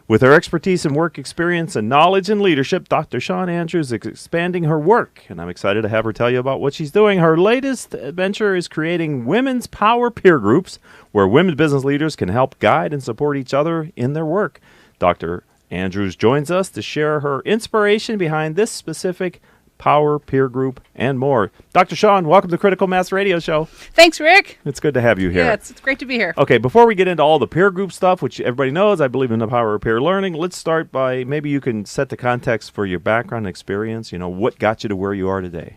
With her expertise in work experience and knowledge in leadership, Dr. Shawn Andrews is expanding her work, and I'm excited to have her tell you about what she's doing. Her latest adventure is creating women's power peer groups where women business leaders can help guide and support each other in their work. Dr. Andrews joins us to share her inspiration behind this specific power peer group and more. Dr. Shawn, welcome to Critical Mass Radio Show. Thanks, Rick. It's good to have you here. Yeah, it's great to be here. Okay, before we get into all the peer group stuff, which everybody knows, I believe in the power of peer learning, let's start by maybe you can set the context for your background and experience. You know, what got you to where you are today?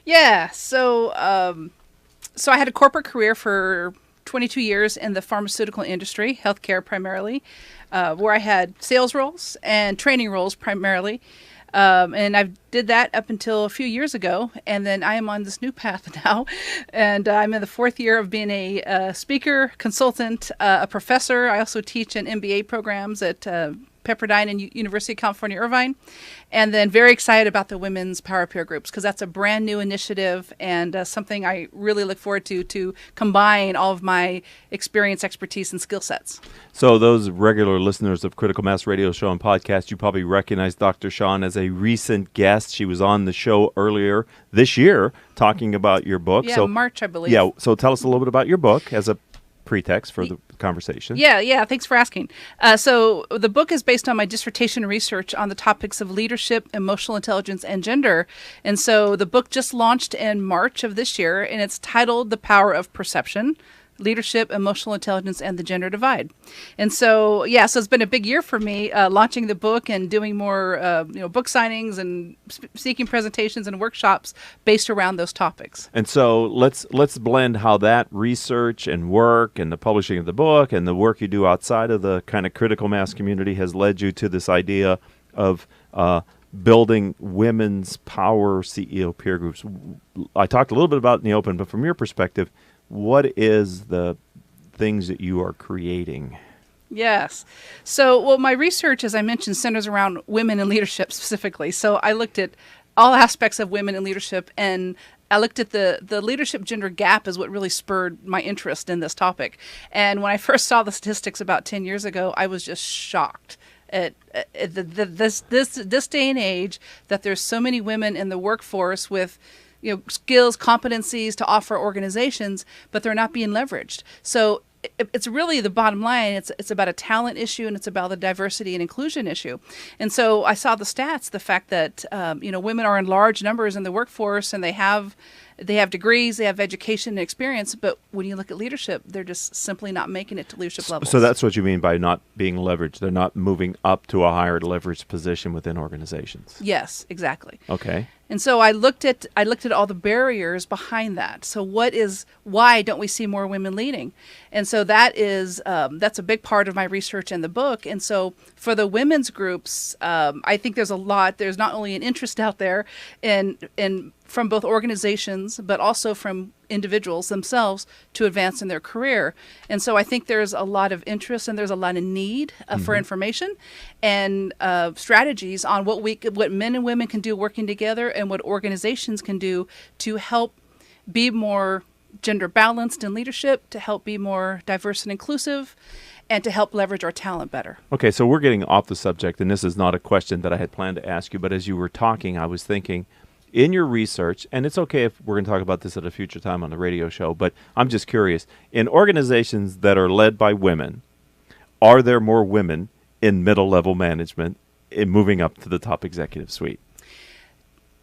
Yeah, so I had a corporate career for 22 years in the pharmaceutical industry, healthcare primarily, where I had sales roles and training roles primarily. And I did that up until a few years ago, and then I am on this new path now, and I'm in the fourth year of being a speaker, consultant, a professor. I also teach in MBA programs at Pepperdine and University of California, Irvine, and then very excited about the women's power peer groups because that's a brand new initiative and something I really look forward to combine all of my experience, expertise, and skill sets. So those regular listeners of Critical Mass Radio Show and Podcast, you probably recognize Dr. Shawn as a recent guest. She was on the show earlier this year talking about your book. Yeah, so, March, I believe. Yeah, so tell us a little bit about your book as a pretext for the conversation. Yeah, thanks for asking. So the book is based on my dissertation research on the topics of leadership, emotional intelligence, and gender. And so the book just launched in March of this year, and it's titled The Power of Perception: Leadership, Emotional Intelligence, and the Gender Divide. And so, so it's been a big year for me launching the book and doing more book signings and speaking presentations and workshops based around those topics. And so let's blend how that research and work and the publishing of the book and the work you do outside of the kind of critical mass community has led you to this idea of building women's power CEO peer groups. I talked a little bit about it in the open, but from your perspective, what is the things that you are creating? Yes. So, my research, as I mentioned, centers around women in leadership specifically. So I looked at all aspects of women in leadership, and I looked at the leadership gender gap is what really spurred my interest in this topic. And when I first saw the statistics about 10 years ago, I was just shocked at this day and age that there's so many women in the workforce with skills, competencies to offer organizations, but they're not being leveraged. So it's really the bottom line. It's about a talent issue, and it's about the diversity and inclusion issue. And so I saw the stats, the fact that women are in large numbers in the workforce, and they have degrees, they have education and experience, but when you look at leadership, they're just simply not making it to leadership levels. So that's what you mean by not being leveraged. They're not moving up to a higher leveraged position within organizations. Yes, exactly. Okay. And so I looked at all the barriers behind that. So why don't we see more women leading? And so that's a big part of my research in the book. And so for the women's groups, I think there's not only an interest out there in from both organizations, but also from individuals themselves to advance in their career. And so I think there's a lot of interest and there's a lot of need for information and strategies on what men and women can do working together and what organizations can do to help be more gender balanced in leadership, to help be more diverse and inclusive, and to help leverage our talent better. Okay, so we're getting off the subject, and this is not a question that I had planned to ask you, but as you were talking, I was thinking, in your research, and it's okay if we're going to talk about this at a future time on the radio show, but I'm just curious, in organizations that are led by women, are there more women in middle-level management in moving up to the top executive suite?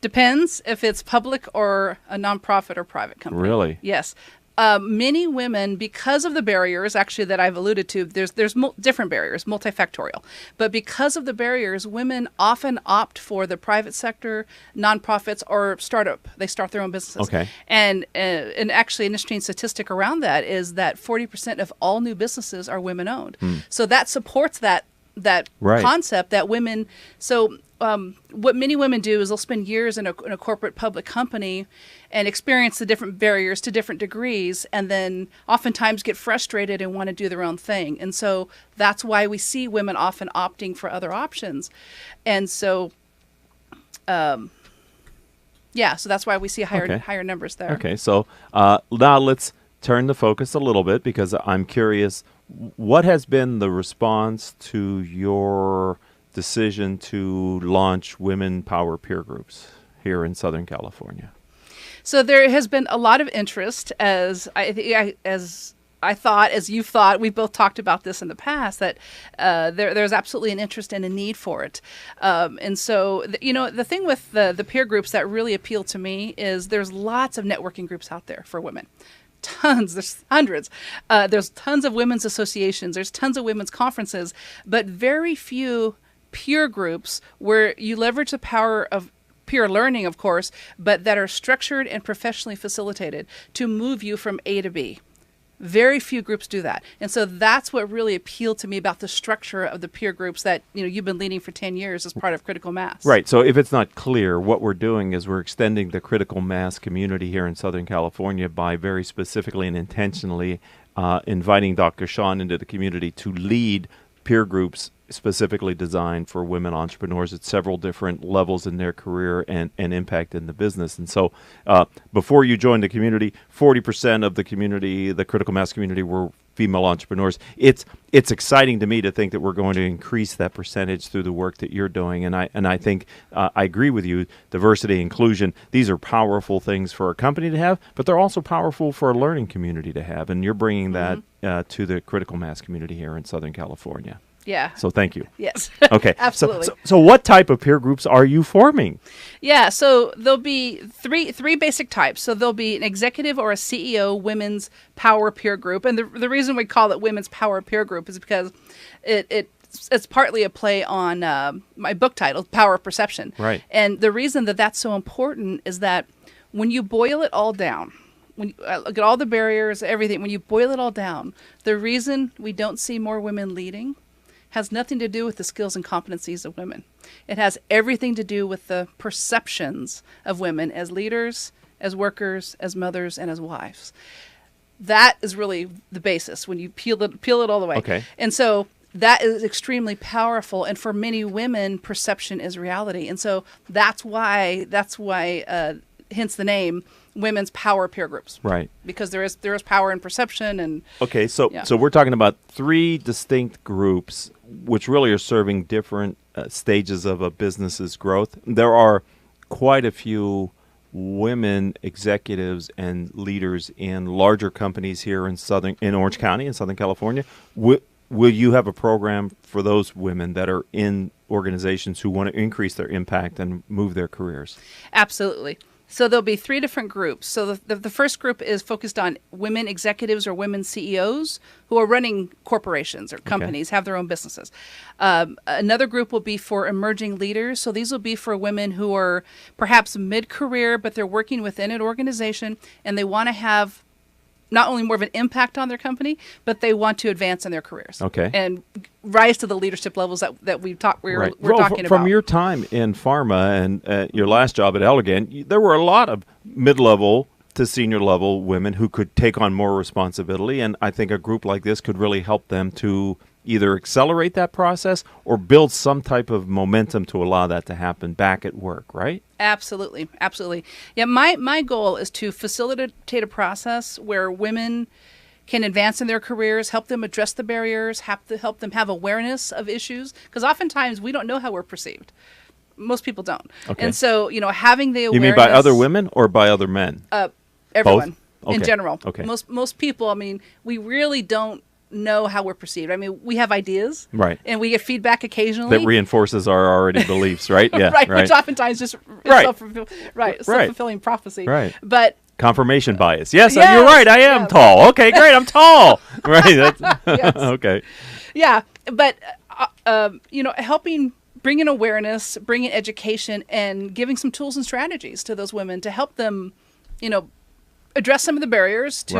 Depends if it's public or a nonprofit or private company. Really? Yes. Many women, because of the barriers, actually, that I've alluded to, there's different barriers, multifactorial. But because of the barriers, women often opt for the private sector, nonprofits, or startup. They start their own businesses. Okay. And actually, an interesting statistic around that is that 40% of all new businesses are women-owned. So that supports that Right. concept that women. So what many women do is they'll spend years in a corporate public company and experience the different barriers to different degrees, and then oftentimes get frustrated and want to do their own thing. And so that's why we see women often opting for other options. And so, so that's why we see higher numbers there. Okay, so now let's turn the focus a little bit, because I'm curious, what has been the response to your decision to launch women power peer groups here in Southern California? So there has been a lot of interest, as you've thought, we've both talked about this in the past, that there's absolutely an interest and a need for it. And so, the thing with the peer groups that really appeal to me is there's lots of networking groups out there for women. Tons, there's hundreds. There's tons of women's associations, there's tons of women's conferences, but very few peer groups where you leverage the power of peer learning, of course, but that are structured and professionally facilitated to move you from A to B. Very few groups do that. And so that's what really appealed to me about the structure of the peer groups that you've been leading for 10 years as part of Critical Mass. Right. So if it's not clear, what we're doing is we're extending the critical mass community here in Southern California by very specifically and intentionally inviting Dr. Shawn into the community to lead peer groups specifically designed for women entrepreneurs at several different levels in their career and impact in the business. And so before you joined the community, 40% of the community, the critical mass community, were female entrepreneurs. It's exciting to me to think that we're going to increase that percentage through the work that you're doing. And I think I agree with you. Diversity, inclusion, these are powerful things for a company to have, but they're also powerful for a learning community to have. And you're bringing that to the critical mass community here in Southern California. Yeah. So thank you. Yes. Okay. Absolutely. So what type of peer groups are you forming? Yeah. So there'll be three basic types. So there'll be an executive or a CEO women's power peer group, and the reason we call it women's power peer group is because it's partly a play on my book title, Power of Perception. Right. And the reason that that's so important is that when you boil it all down, when you look at all the barriers, everything, when you boil it all down, the reason we don't see more women leading has nothing to do with the skills and competencies of women. It has everything to do with the perceptions of women as leaders, as workers, as mothers, and as wives. That is really the basis when you peel it all the way. Okay. And so that is extremely powerful. And for many women, perception is reality. And so that's why hence the name, women's power peer groups. Right. Because there is power in perception. And okay, so we're talking about three distinct groups which really are serving different stages of a business's growth. There are quite a few women executives and leaders in larger companies here in Orange County in Southern California. Will you have a program for those women that are in organizations who want to increase their impact and move their careers? Absolutely. So there'll be three different groups. So the first group is focused on women executives or women CEOs who are running corporations or companies, have their own businesses. Another group will be for emerging leaders. So these will be for women who are perhaps mid-career, but they're working within an organization and they want to have not only more of an impact on their company, but they want to advance in their careers. Okay. And rise to the leadership levels that we're talking about. From your time in pharma and your last job at Elegant, there were a lot of mid-level to senior level women who could take on more responsibility, and I think a group like this could really help them to either accelerate that process or build some type of momentum to allow that to happen back at work, right? Absolutely. Yeah, my goal is to facilitate a process where women can advance in their careers, help them address the barriers, help them have awareness of issues, because oftentimes we don't know how we're perceived. Most people don't. Okay. And so, having the awareness... You mean by other women or by other men? Everyone. Both? Okay. In general. Okay. Most people, we really don't know how we're perceived. We have ideas, right, and we get feedback occasionally that reinforces our already beliefs, right? Yeah, right. Which oftentimes just self-fulfilling prophecy, right? But confirmation bias. Yes, you're right. I am tall. Okay, great. I'm tall. Right. That's, okay. Yeah, but helping, bringing awareness, bringing education, and giving some tools and strategies to those women to help them, address some of the barriers to,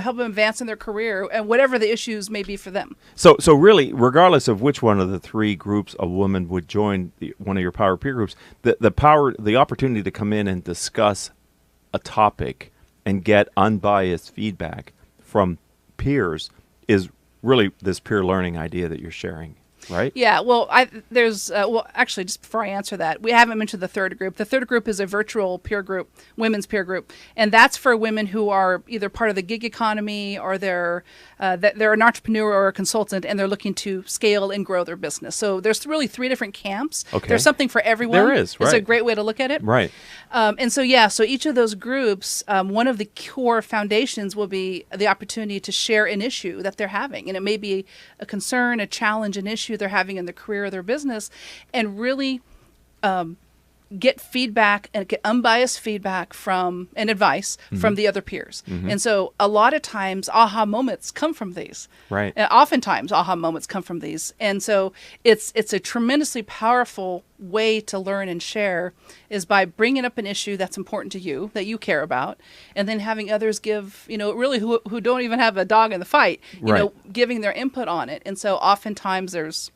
help them advance in their career and whatever the issues may be for them. So really, regardless of which one of the three groups a woman would join one of your power peer groups, the opportunity to come in and discuss a topic and get unbiased feedback from peers is really this peer learning idea that you're sharing. right? Yeah, well, actually, just before I answer that, we haven't mentioned the third group. The third group is a virtual peer group, women's peer group, and that's for women who are either part of the gig economy or they're an entrepreneur or a consultant, and they're looking to scale and grow their business. So there's really 3 different camps. Okay. There's something for everyone. There is, right. It's a great way to look at it. Right. So each of those groups, one of the core foundations will be the opportunity to share an issue that they're having. And it may be a concern, a challenge, an issue they're having in their career or their business, and really get feedback and get unbiased feedback from and advice from the other peers. And so a lot of times aha moments come from these. Right. Oftentimes aha moments come from these. And so it's a tremendously powerful way to learn and share is by bringing up an issue that's important to you, that you care about, and then having others give, really who don't even have a dog in the fight, giving their input on it. And so oftentimes there's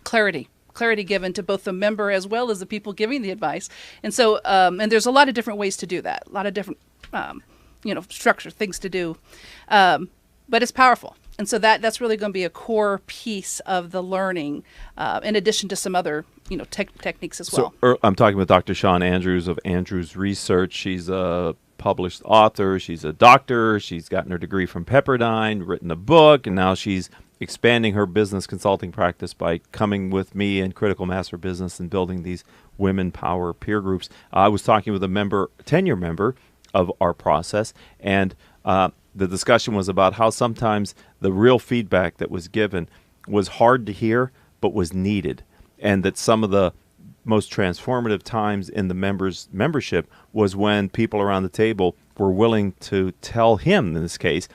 clarity given to both the member as well as the people giving the advice. And so, and there's a lot of different ways to do that, a lot of different, structured things to do. But it's powerful. And so that's really going to be a core piece of the learning, in addition to some other, techniques as well. So I'm talking with Dr. Shawn Andrews of Andrews Research. She's a published author. She's a doctor. She's gotten her degree from Pepperdine, written a book, and now she's expanding her business consulting practice by coming with me and Critical Mass for Business and building these women power peer groups. I was talking with a 10-year member of our process, and the discussion was about how sometimes the real feedback that was given was hard to hear but was needed, and that some of the most transformative times in the membership was when people around the table were willing to tell him, in this case,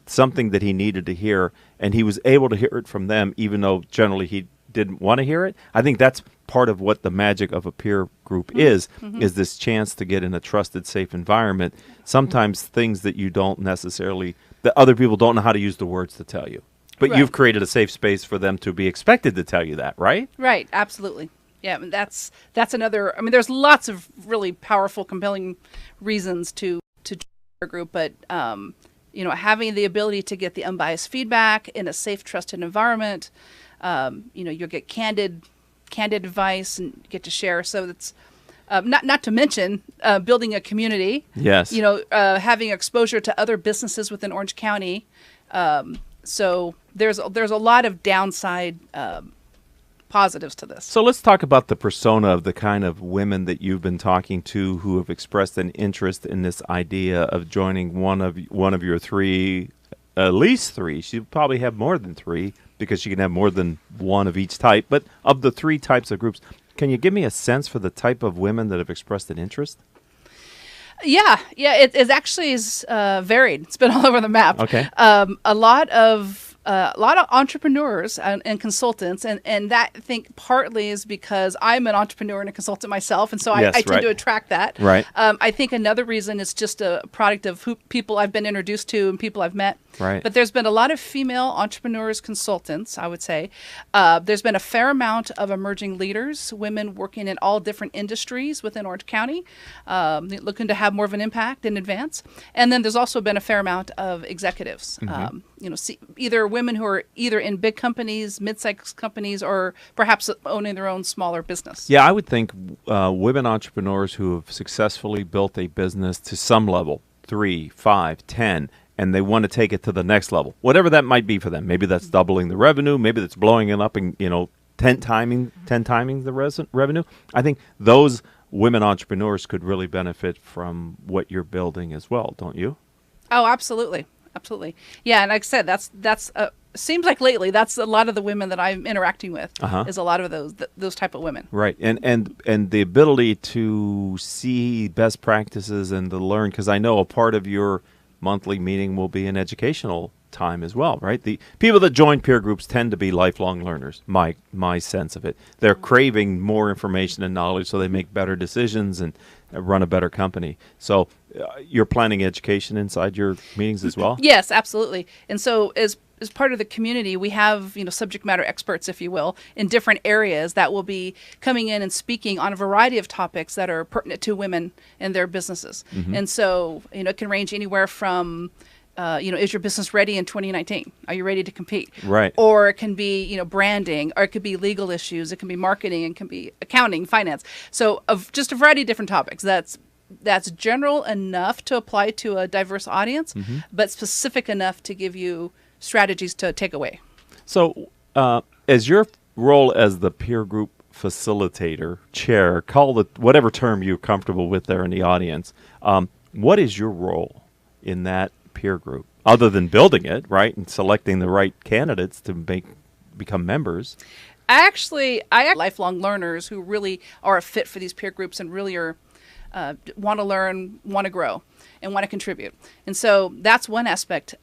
something that he needed to hear, and he was able to hear it from them, even though generally he didn't want to hear it. I think that's part of what the magic of a peer group is this chance to get in a trusted, safe environment. Sometimes things that you don't necessarily, that other people don't know how to use the words to tell you. But you've created a safe space for them to be expected to tell you that, right? Right, absolutely. Yeah, and that's another, there's lots of really powerful, compelling reasons to join a group, but having the ability to get the unbiased feedback in a safe, trusted environment, you'll get candid advice and get to share. So that's not to mention building a community. Yes. Having exposure to other businesses within Orange County. So there's a lot of downside positives to this. So let's talk about the persona of the kind of women that you've been talking to who have expressed an interest in this idea of joining one of your 3, at least 3. She probably have more than 3 because she can have more than one of each type. But of the 3 types of groups, can you give me a sense for the type of women that have expressed an interest? Yeah, it actually is varied. It's been all over the map. Okay. A lot of entrepreneurs and consultants, and that I think partly is because I'm an entrepreneur and a consultant myself, and so I tend to attract that. Right. I think another reason is just a product of people I've been introduced to and people I've met. Right. But there's been a lot of female entrepreneurs, consultants, I would say. There's been a fair amount of emerging leaders, women working in all different industries within Orange County, looking to have more of an impact and advance. And then there's also been a fair amount of executives, either women who are either in big companies, mid-sized companies, or perhaps owning their own smaller business. Yeah, I would think women entrepreneurs who have successfully built a business to some level, 3, 5, 10, and they want to take it to the next level, whatever that might be for them. Maybe that's doubling the revenue. Maybe that's blowing it up and 10 timing the revenue. I think those women entrepreneurs could really benefit from what you're building as well, don't you? Oh, absolutely. Yeah, and like I said, that's seems like lately that's a lot of the women that I'm interacting with is a lot of those type of women. Right, and the ability to see best practices and to learn, because I know a part of your monthly meeting will be an educational time as well, right? The people that join peer groups tend to be lifelong learners, my sense of it. They're craving more information and knowledge so they make better decisions and run a better company. So you're planning education inside your meetings as well? Yes, absolutely. And so as part of the community, we have, subject matter experts, if you will, in different areas that will be coming in and speaking on a variety of topics that are pertinent to women and their businesses. And so, it can range anywhere from is your business ready in 2019? Are you ready to compete? Right. Or it can be, branding, or it could be legal issues. It can be marketing, it can be accounting, finance. So just a variety of different topics. That's general enough to apply to a diverse audience, but specific enough to give you strategies to take away. So as your role as the peer group facilitator, chair, call it whatever term you're comfortable with there in the audience, what is your role in that peer group, other than building it, right, and selecting the right candidates to become members? I have lifelong learners who really are a fit for these peer groups and really are want to learn, want to grow, and want to contribute. And so that's one aspect.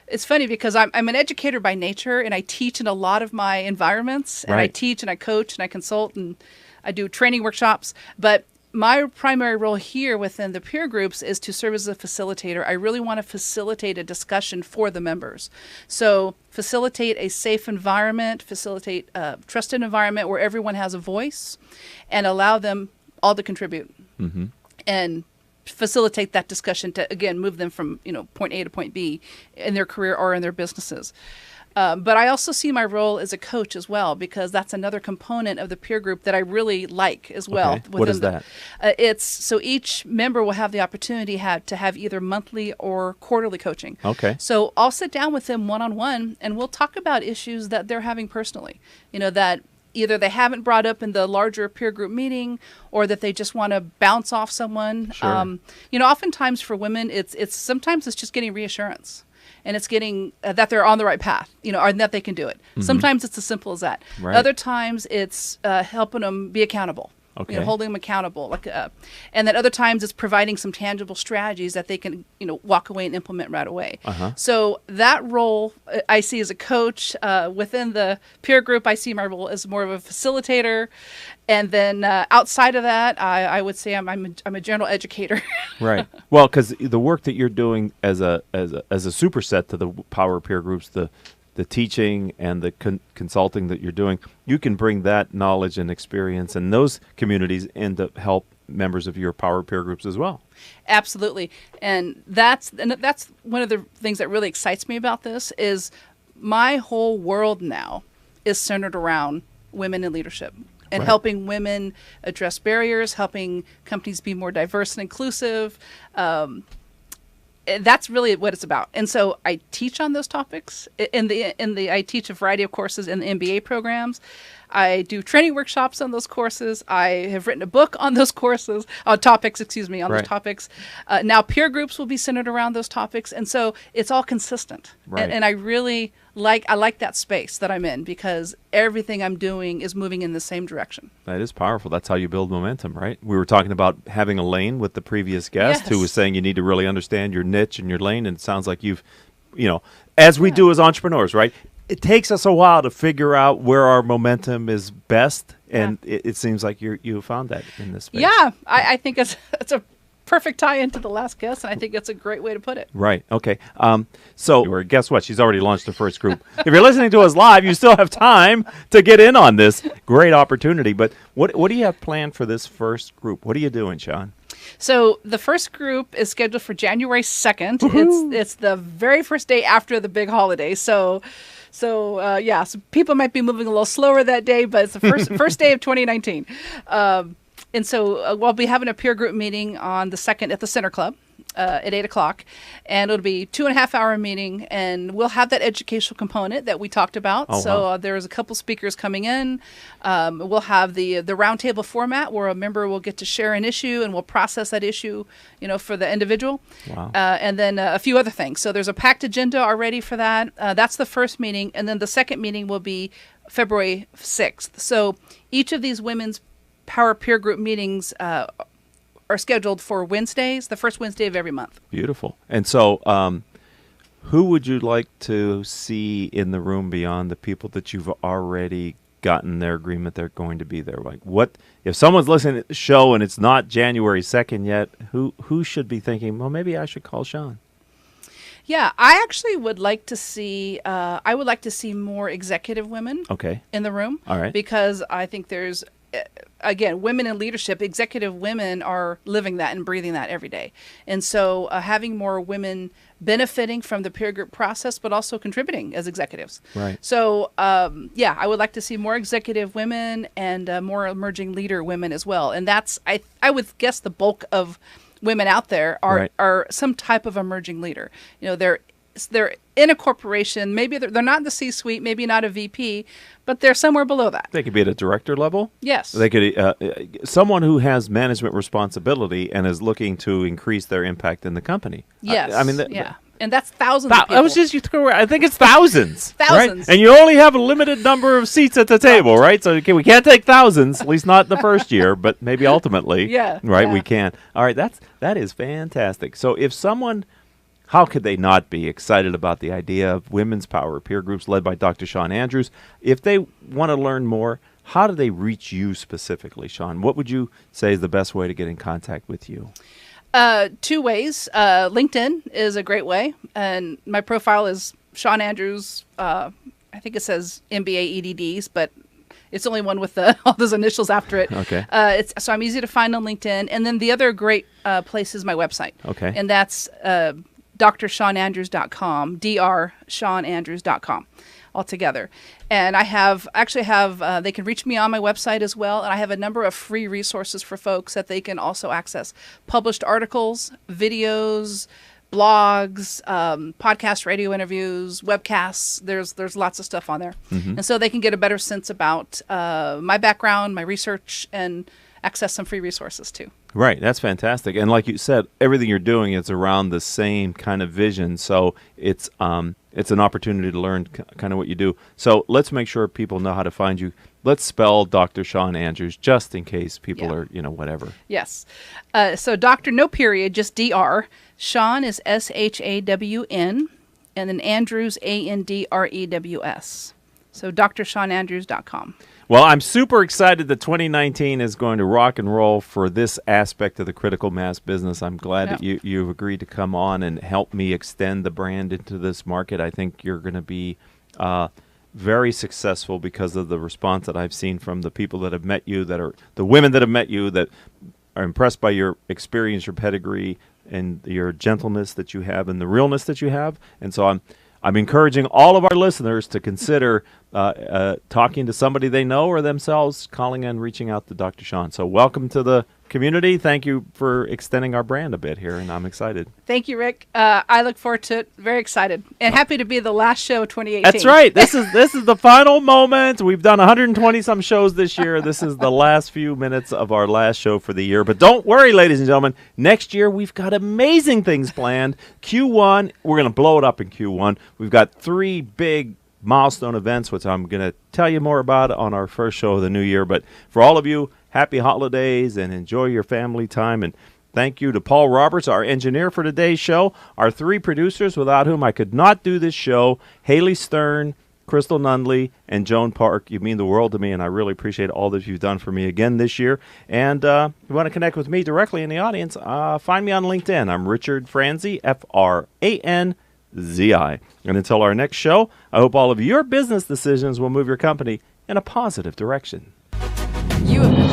It's funny because I'm an educator by nature, and I teach in a lot of my environments, and I teach and I coach and I consult and I do training workshops. But my primary role here within the peer groups is to serve as a facilitator. I really want to facilitate a discussion for the members. So facilitate a safe environment, facilitate a trusted environment where everyone has a voice, and allow them all to contribute and facilitate that discussion to, again, move them from point A to point B in their career or in their businesses. But I also see my role as a coach as well, because that's another component of the peer group that I really like as well. Okay. What is that? So each member will have the opportunity to have either monthly or quarterly coaching. Okay. So I'll sit down with them one-on-one, and we'll talk about issues that they're having personally, that either they haven't brought up in the larger peer group meeting, or that they just want to bounce off someone. Sure. Oftentimes for women, sometimes it's just getting reassurance. And it's getting that they're on the right path, or that they can do it. Sometimes it's as simple as that. Right. Other times it's helping them be accountable, holding them accountable. And then other times it's providing some tangible strategies that they can, walk away and implement right away. So that role I see as a coach within the peer group. I see my role as more of a facilitator. And then outside of that, I would say I'm a general educator. Right. Well, because the work that you're doing as a superset to the power peer groups, the teaching and the consulting that you're doing, you can bring that knowledge and experience and those communities in to help members of your power peer groups as well. Absolutely. And that's one of the things that really excites me about this is my whole world now is centered around women in leadership. And helping women address barriers, helping companies be more diverse and inclusive. That's really what it's about. And so I teach on those topics. I teach a variety of courses in the MBA programs. I do training workshops on those courses. I have written a book on those courses, those topics. Now peer groups will be centered around those topics. And so it's all consistent. Right. And I really like that space that I'm in, because everything I'm doing is moving in the same direction. That is powerful. That's how you build momentum, right? We were talking about having a lane with the previous guest who was saying you need to really understand your niche and your lane. And it sounds like you've, as we do as entrepreneurs, right? It takes us a while to figure out where our momentum is best. And it seems like you found that in this space. Yeah, I think it's a perfect tie into the last guest, and I think that's a great way to put it. Right. Okay. So guess what? She's already launched the first group. If you're listening to us live, you still have time to get in on this great opportunity. But what do you have planned for this first group? What are you doing, Shawn? So the first group is scheduled for January 2nd. It's the very first day after the big holiday. So people might be moving a little slower that day, but it's the first day of 2019. And so we'll be having a peer group meeting on the 2nd at the Center Club at 8 o'clock. And it'll be 2.5-hour meeting. And we'll have that educational component that we talked about. There's a couple speakers coming in. We'll have the roundtable format where a member will get to share an issue, and we'll process that issue, for the individual. Wow. And then a few other things. So there's a packed agenda already for that. That's the first meeting. And then the second meeting will be February 6th. So each of these women's Power Peer Group meetings are scheduled for Wednesdays, the first Wednesday of every month. Beautiful. And so who would you like to see in the room beyond the people that you've already gotten their agreement they're going to be there? Like, what if someone's listening to the show and it's not January 2nd yet, who should be thinking, well, maybe I should call Shawn? Yeah, I actually would like to see. I would like to see more executive women. Okay. In the room. All right. Because I think there's again, women in leadership, executive women are living that and breathing that every day. And so having more women benefiting from the peer group process, but also contributing as executives. Right. So, I would like to see more executive women and more emerging leader women as well. And that's, I would guess the bulk of women out there are some type of emerging leader. They're in a corporation. Maybe they're not in the C-suite, maybe not a VP, but they're somewhere below that. They could be at a director level. Yes. They could someone who has management responsibility and is looking to increase their impact in the company. Yes. Yeah. And that's thousands of people. I think it's thousands. Thousands. Right? And you only have a limited number of seats at the table, right? So we can't take thousands, at least not the first year, but maybe ultimately. Yeah. Right, yeah. we can. All right, that is fantastic. So if someone, how could they not be excited about the idea of women's power peer groups led by Dr. Shawn Andrews? If they want to learn more, how do they reach you specifically, Shawn? What would you say is the best way to get in contact with you? 2 ways. LinkedIn is a great way, and my profile is Shawn Andrews. I think it says MBA EDDs, but it's only one with all those initials after it. Okay. So I'm easy to find on LinkedIn. And then the other great place is my website. Okay. And that's drshawnandrews.com, drshawnandrews.com. altogether. And I actually have they can reach me on my website as well. And I have a number of free resources for folks that they can also access. Published articles, videos, blogs, podcast radio interviews, webcasts. There's lots of stuff on there. Mm-hmm. And so they can get a better sense about my background, my research, and access some free resources too. Right. That's fantastic. And like you said, everything you're doing is around the same kind of vision. So it's an opportunity to learn kind of what you do. So let's make sure people know how to find you. Let's spell Dr. Shawn Andrews just in case people are, whatever. Yes. So Dr. No period, just Dr. Shawn is SHAWN, and then Andrews, ANDREWS. So drshawnandrews.com. Well, I'm super excited that 2019 is going to rock and roll for this aspect of the critical mass business. I'm glad that you've agreed to come on and help me extend the brand into this market. I think you're going to be very successful because of the response that I've seen from the people that have met you, that are the women that have met you, that are impressed by your experience, your pedigree, and your gentleness that you have and the realness that you have. And so I'm encouraging all of our listeners to consider talking to somebody they know or themselves, calling and reaching out to Dr. Shawn. So welcome to the community. Thank you for extending our brand a bit here, and I'm excited. Thank you, Rick. I look forward to it. Very excited and happy to be the last show of 2018. That's right. This is the final moment. We've done 120 some shows this year. This is the last few minutes of our last show for the year. But don't worry, ladies and gentlemen. Next year we've got amazing things planned. Q1, we're going to blow it up in Q1. We've got 3 big milestone events, which I'm going to tell you more about on our first show of the new year. But for all of you, happy holidays and enjoy your family time. And thank you to Paul Roberts, our engineer for today's show, our 3 producers without whom I could not do this show, Haley Stern, Crystal Nundley, and Joan Park. You mean the world to me, and I really appreciate all that you've done for me again this year. And if you want to connect with me directly in the audience, find me on LinkedIn. I'm Richard Franzi, FRANZI. And until our next show, I hope all of your business decisions will move your company in a positive direction. You have